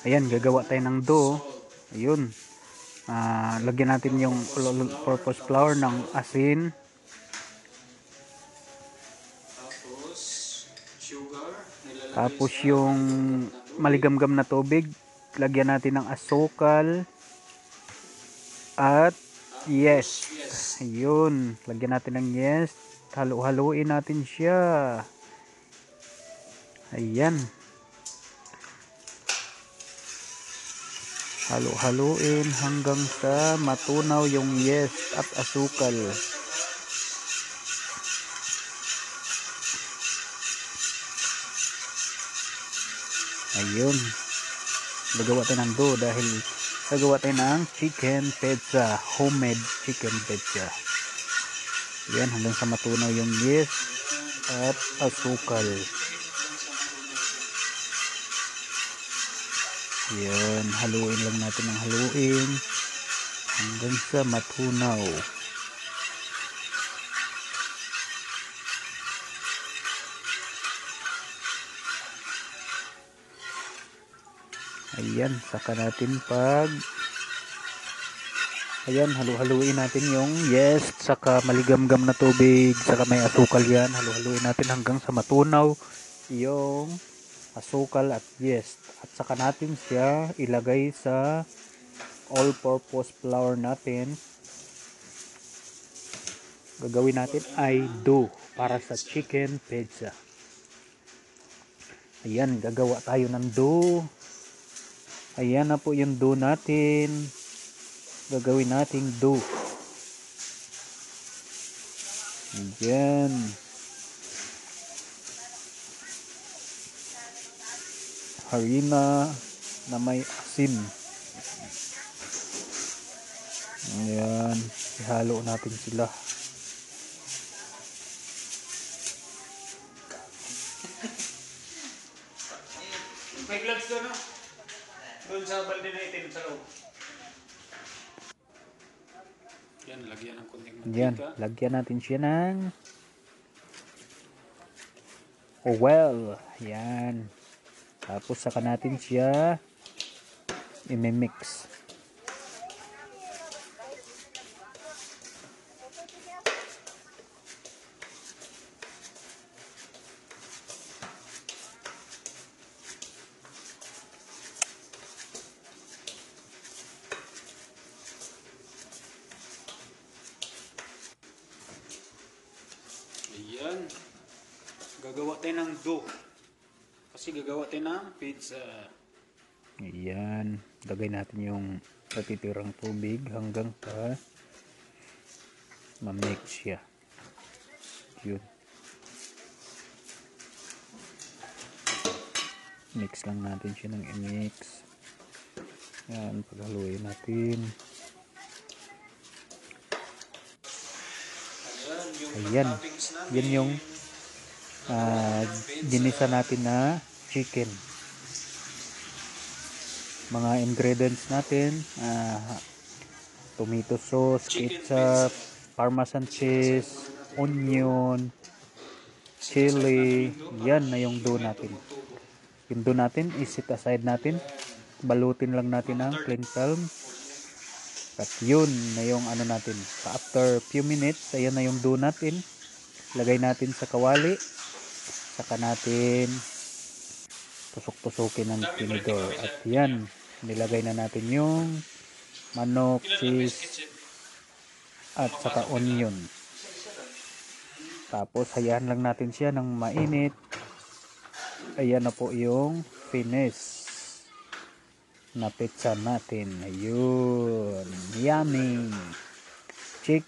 Ayan, gagawa tayo ng dough. Ayun. Lagyan natin yung all-purpose flour ng asin. Tapos, sugar. Tapos yung maligamgam na tubig, lagyan natin ng asukal. At yes. Ayun, lagyan natin ng yes. Halo-haluin natin siya. Ayan. Halo-haluin hanggang sa matunaw yung yes at asukal. Ayun. Gagawa tayo ng dough dahil gagawa tayo ng chicken pizza. Homemade chicken pizza. Ayan, hanggang sa matunaw yung yes at asukal. Ayan, haluin lang natin ng haluin hanggang sa matunaw. Ayan, saka natin ayan, halu-haluin natin yung yes, saka maligamgam na tubig, saka may asukal yan. Halu-haluin natin hanggang sa matunaw yung asukal at yes. At saka natin siya ilagay sa all-purpose flour natin. Gagawin natin ay dough para sa chicken pizza. Ayan, gagawa tayo ng dough. Ayan na po yung dough natin. Gagawin nating dough. Ayan. Harina na may asin. Ayan. Ihalo natin sila. May gloves doon, no? Doon sa balde na itim sa loob. Yan, lagyan ng konting mantika. Yan, lagyan natin siya ng oil. Yan. Tapos saka natin siya i-mix. Ayan. Gagawa tayo ng dough. Kasi gagawa tayo ng pizza. Ayan. Lagay natin yung natitirang tubig hanggang sa ma-mix siya. Yun. Mix lang natin siya ng i-mix. Ayan. Paghaluin natin. Ayan. Yan yung ginisa natin na chicken. Mga ingredients natin, tomato sauce, ketchup, parmesan cheese, onion, chili. Yan na yung dough natin. Yung dough natin i-set aside natin. Balutin lang natin ng cling film. At yun na yung ano natin. After few minutes, ayan na yung dough natin. Lagay natin sa kawali. Saka natin tusok-tusukin ng tinidor. At yan, nilagay na natin yung manok, cheese, at saka onion. Tapos hayaan lang natin siya ng mainit. Ayan na po yung finish na pizza natin. Ayun, yummy chicken.